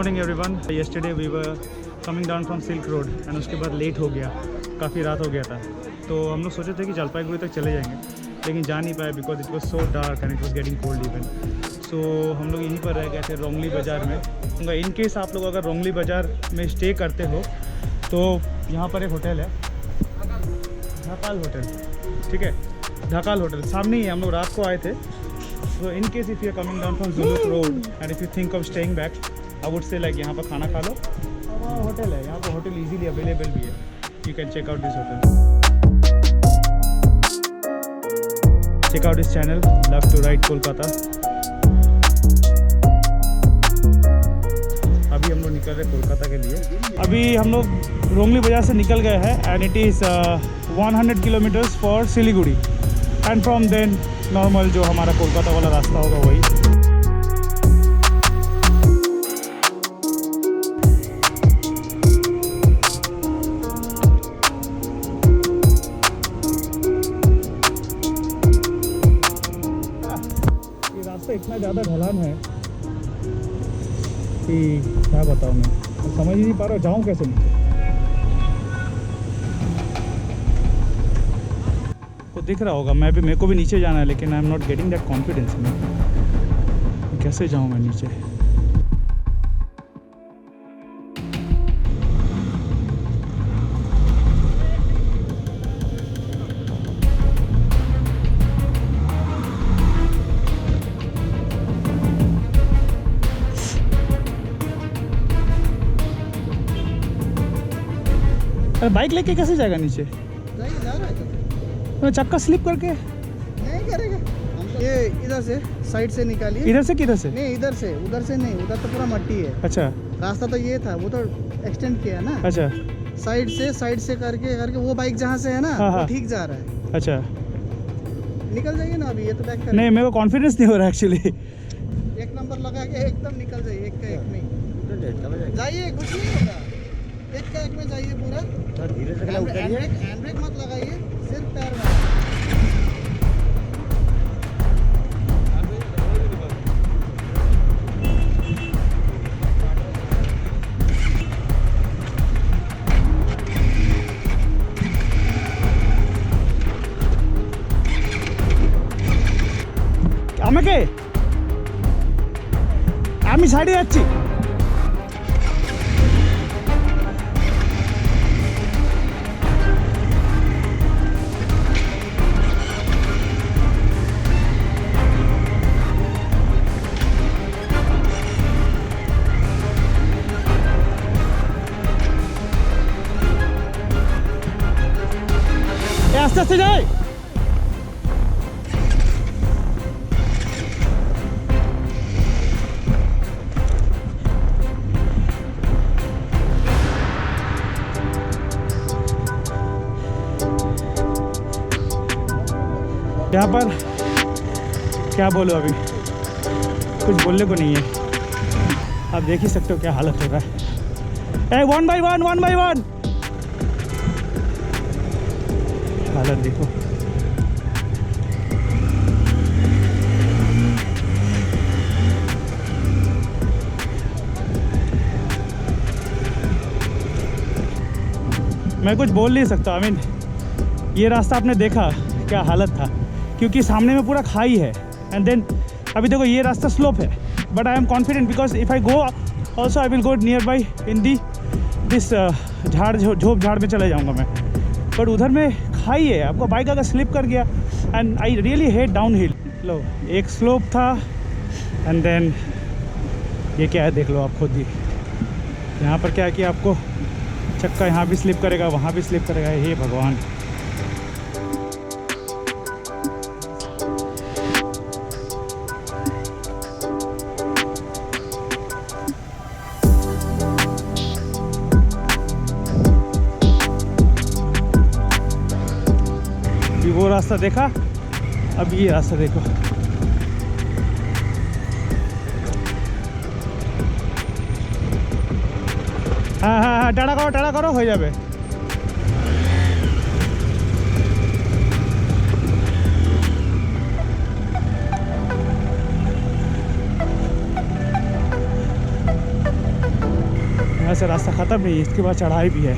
Morning everyone. Yesterday we were coming down from Silk Road and उसके बाद late हो गया, काफ़ी रात हो गया था। तो हम लोग सोचे थे कि जलपाईगुड़ी तक चले जाएंगे, लेकिन जा नहीं पाए because it was so dark and it was getting cold even. So हम लोग यहीं पर रह गए थे रोंगली बाज़ार में। इन केस आप लोग अगर रोंगली बाज़ार में स्टे करते हो तो यहाँ पर एक होटल है, ढकाल होटल, ठीक है, ढकाल होटल सामने ही है। हम लोग रात को आए थे। So in case if you are coming down from Zuluk Road and if you think of staying back, I would say like यहाँ पर खाना खा लो और होटल है, यहाँ पर होटल easily available भी है। You can check out this hotel. Check out this channel, Love to Ride Kolkata. अभी हम लोग निकल रहे कोलकाता के लिए। अभी हम लोग रोंगली बाजार से निकल गए हैं and it is 100 kilometres for Siliguri and from then normal जो हमारा कोलकाता वाला रास्ता होगा वही। ये रास्ता इतना ज़्यादा ढलान है कि क्या बताऊँ मैं समझ ही नहीं पा रहा जाऊँ कैसे नीचे। तो दिख रहा होगा मेरे को भी नीचे जाना है, लेकिन I am not getting that confidence में। कैसे जाऊँ मैं नीचे? अरे बाइक लेके कैसे जाएगा नीचे? जा रहा है तो चक्का स्लिप करके नहीं करेगा। ये इधर से साइड से निकालिए। इधर से किधर से? नहीं इधर से, उधर से नहीं, उधर तो पूरा मट्टी है। अच्छा, रास्ता तो ये था, वो तो एक्सटेंड किया ना। अच्छा, साइड से करके वो बाइक जहाँ से है ना हाँ, हाँ। वो ठीक जा रहा है। अच्छा, निकल जाइए ना, अभी ये तो बैक कर। नहीं मेरे को कॉन्फिडेंस नहीं हो रहा एक्चुअली। एक नंबर लगा के एकदम निकल जाइए, एक का एक में जाइए, कुछ नहीं होगा। एक का एक में जाइए पूरा धीरे से। हैंड ब्रेक मत लगाइए, सिर्फ पैर में। আমাকে আমি সাইডে যাচ্ছি। আস্তে আস্তে যাই। यहाँ पर क्या बोलो, अभी कुछ बोलने को नहीं है। आप देख ही सकते हो क्या हालत हो रहा है। वन बाई वन हालत देखो। मैं कुछ बोल नहीं सकता। आई मीन ये रास्ता आपने देखा क्या हालत था, क्योंकि सामने में पूरा खाई है एंड देन अभी देखो ये रास्ता स्लोप है, but I am confident because if I go also I will go near by in the this झोप झाड़ में चले जाऊँगा मैं। बट उधर में खाई है, आपको बाइक अगर स्लिप कर गया and I really hate downhill. लो एक स्लोप था एंड देन ये क्या है देख लो आप खुद ही। यहाँ पर क्या है कि आपको चक्का यहाँ भी स्लिप करेगा, वहाँ भी स्लिप करेगा। हे भगवान। वो रास्ता देखा, अब ये रास्ता देखो। हाँ हाँ हाँ, टाड़ा करो हो जाए। से रास्ता ख़त्म नहीं, इसके बाद चढ़ाई भी है।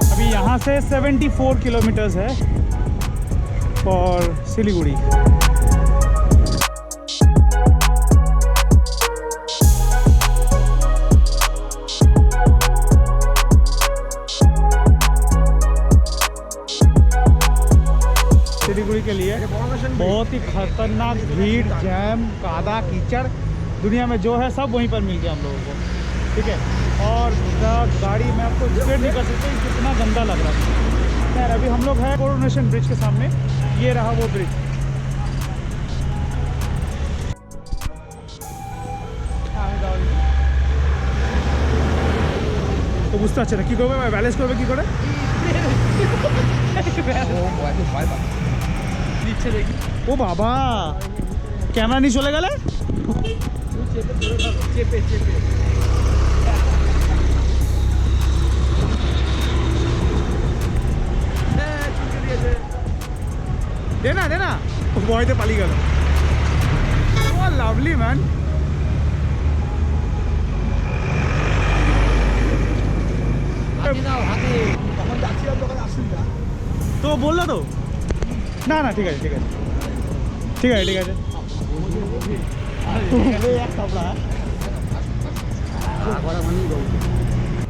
अभी यहाँ से 74 किलोमीटर्स है फॉर सिलीगुड़ी। सिलीगुड़ी के लिए बहुत ही खतरनाक भीड़, जैम, कादा कीचड़, दुनिया में जो है सब वहीं पर मिल गया हम लोगों को, ठीक है। और गाड़ी में आपको स्पीड नहीं कर सकते, कितना गंदा लग रहा है। खैर अभी हम लोग हैं कोरोनेशन ब्रिज के सामने, ये रहा वो ब्रिज। तो বুঝতে পারছে না কি করবে, ব্যালেন্স করবে কি করে। ও বাবা, ক্যামেরা নিয়ে চলে গেলে। দেনা দেনা, ভয়তে পালিয়ে গেল। ও লাভলি ম্যান। তো বললো তো না না, ঠিক আছে ঠিক আছে ঠিক আছে ঠিক আছে।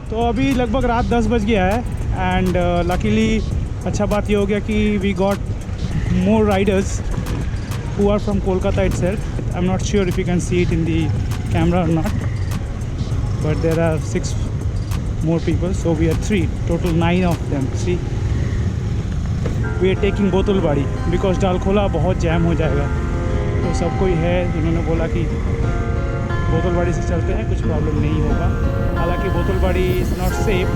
तो अभी लगभग रात 10 बज गया है एंड लकीली अच्छा बात ये हो गया कि we got more riders who are from Kolkata itself. I'm not sure if you can see it in the camera or not, but there are 6 more people, so we are 3 total, 9 of them. See, we are taking बोतलबाड़ी because Dalkhola बहुत jam हो जाएगा। तो सब कोई है, उन्होंने बोला कि बोतलबाड़ी से चलते हैं, कुछ प्रॉब्लम नहीं होगा। हालांकि Botalbari is not safe,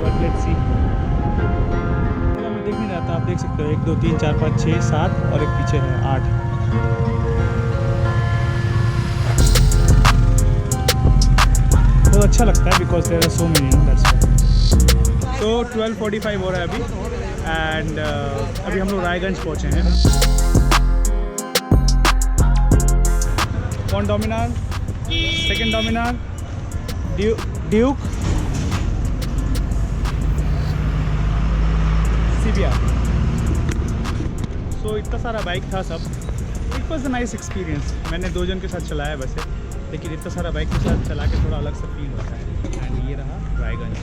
but let's see. मैं देख नहीं रहा था, आप देख सकते हो 1 2 3 4 5 6 7 और एक पीछे है 8। बहुत अच्छा लगता है because there are so many, that's why. तो 12:45 हो रहा है अभी एंड अभी हम लोग रायगंज पहुँचे हैं। One Dominar, second Dominar, Duke, CBR। सो इतना सारा बाइक था सब। It was a nice experience. मैंने 2 जन के साथ चलाया वैसे, लेकिन इतना सारा बाइक के साथ चला के थोड़ा अलग सा फील होता है। एंड ये रहा रायगंज।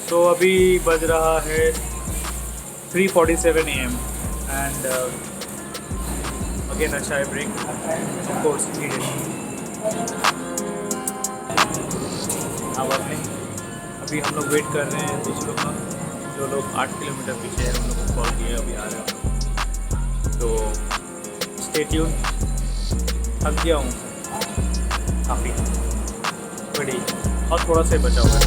तो अभी बज रहा है 3:47 AM एंड अगेन अच्छा है ब्रेक, ऑफ कोर्स नीडेड। अब अभी हम लोग वेट कर रहे हैं दूसरों का, जो लोग 8 किलोमीटर पीछे हैं, उन लोगों को कॉल किया, अभी आ रहे हैं। तो स्टे ट्यून। थक गया हूँ काफ़ी, बड़ी और थोड़ा सा बचा हुआ है।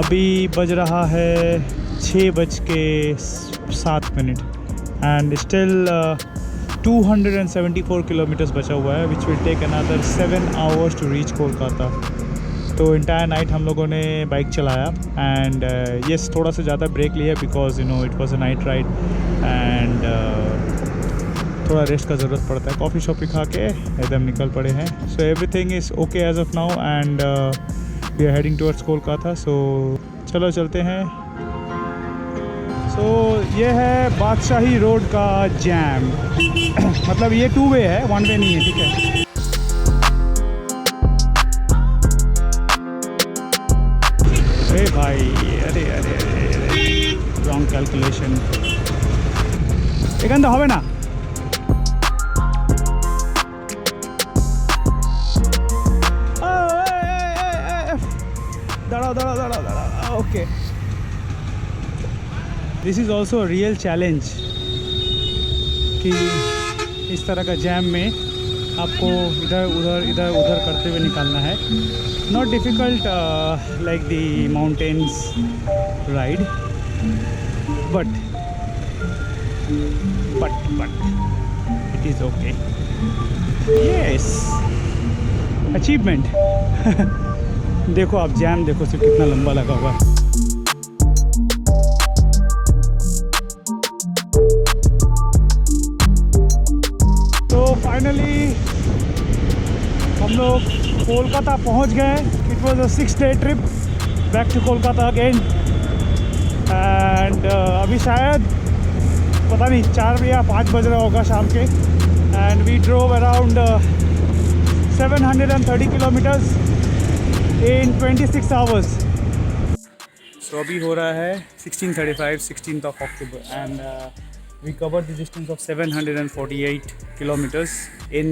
अभी बज रहा है 6:07 एंड स्टिल 274 किलोमीटर्स बचा हुआ है, which will take another 7 hours to reach Kolkata. तो इंटायर नाइट हम लोगों ने बाइक चलाया एंड येस थोड़ा सा ज़्यादा ब्रेक लिया because you know it was a night ride and थोड़ा रेस्ट का ज़रूरत पड़ता है। कॉफ़ी शॉपी खा के एकदम निकल पड़े हैं। So everything is okay as of now and we are heading towards Kolkata. So चलो चलते हैं। सो ये है बादशाही रोड का जैम। मतलब ये 2 वे है, 1 वे नहीं है, ठीक है। अरे भाई, अरे अरे अरे रॉन्ग कैलकुलेशन। এখান তো হবে না। দাঁড়াও দাঁড়াও দাঁড়াও দাঁড়াও। Okay, this is also real challenge कि इस तरह का जैम में आपको इधर उधर करते हुए निकालना है. Not difficult like the mountains ride, but it is okay. Yes, achievement. देखो आप जैम देखो सिर्फ कितना लंबा लगा हुआ है. तो फाइनली हम लोग कोलकाता पहुंच गए. It was a 6-day trip back to Kolkata again. And अभी शायद पता नहीं 4 या 5 बज रहा होगा शाम के. And we drove around 730 kilometres in 26 hours. So अभी हो रहा है 16:35, 16th of October, and we covered the distance of 748 kilometers in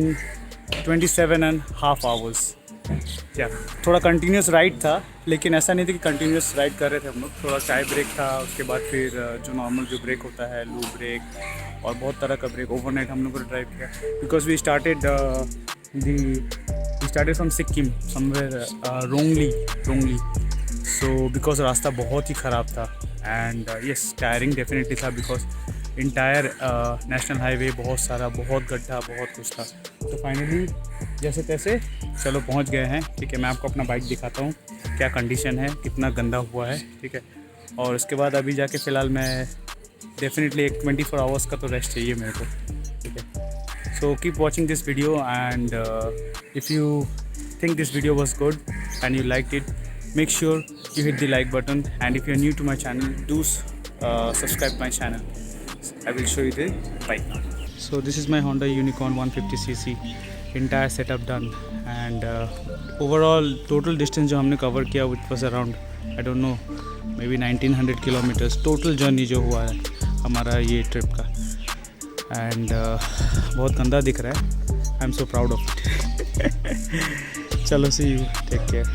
27.5 hours. क्या थोड़ा कंटिन्यूस राइड था, लेकिन ऐसा नहीं था कि कंटिन्यूस राइड कर रहे थे हम लोग. थोड़ा चाय ब्रेक था, उसके बाद फिर जो नॉर्मल जो ब्रेक होता है लू ब्रेक और बहुत तरह का ब्रेक. ओवरनाइट हम लोगों ने ड्राइव किया because we started from Sikkim somewhere Rongli. So because रास्ता बहुत ही ख़राब था and yes tiring definitely था because entire national highway बहुत गड्ढा बहुत कुछ था. तो फाइनली जैसे तैसे चलो पहुंच गए हैं. ठीक है, मैं आपको अपना बाइक दिखाता हूँ क्या कंडीशन है, कितना गंदा हुआ है. ठीक है, और उसके बाद अभी जाके फ़िलहाल मैं डेफिनेटली एक 24 आवर्स का तो रेस्ट चाहिए मेरे को. ठीक है, so keep watching this video, and if you think this video was good and you liked it, make sure you hit the like button, and if you're new to my channel, do subscribe my channel. I will show you the bike. So this is my Honda Unicorn 150cc, entire setup done, and overall total distance जो हमने cover किया it was around I don't know maybe 1900 kilometers total journey जो हुआ है हमारा ये trip का. And बहुत गंदा दिख रहा है. I am so proud of it. चलो सी यू, टेक केयर.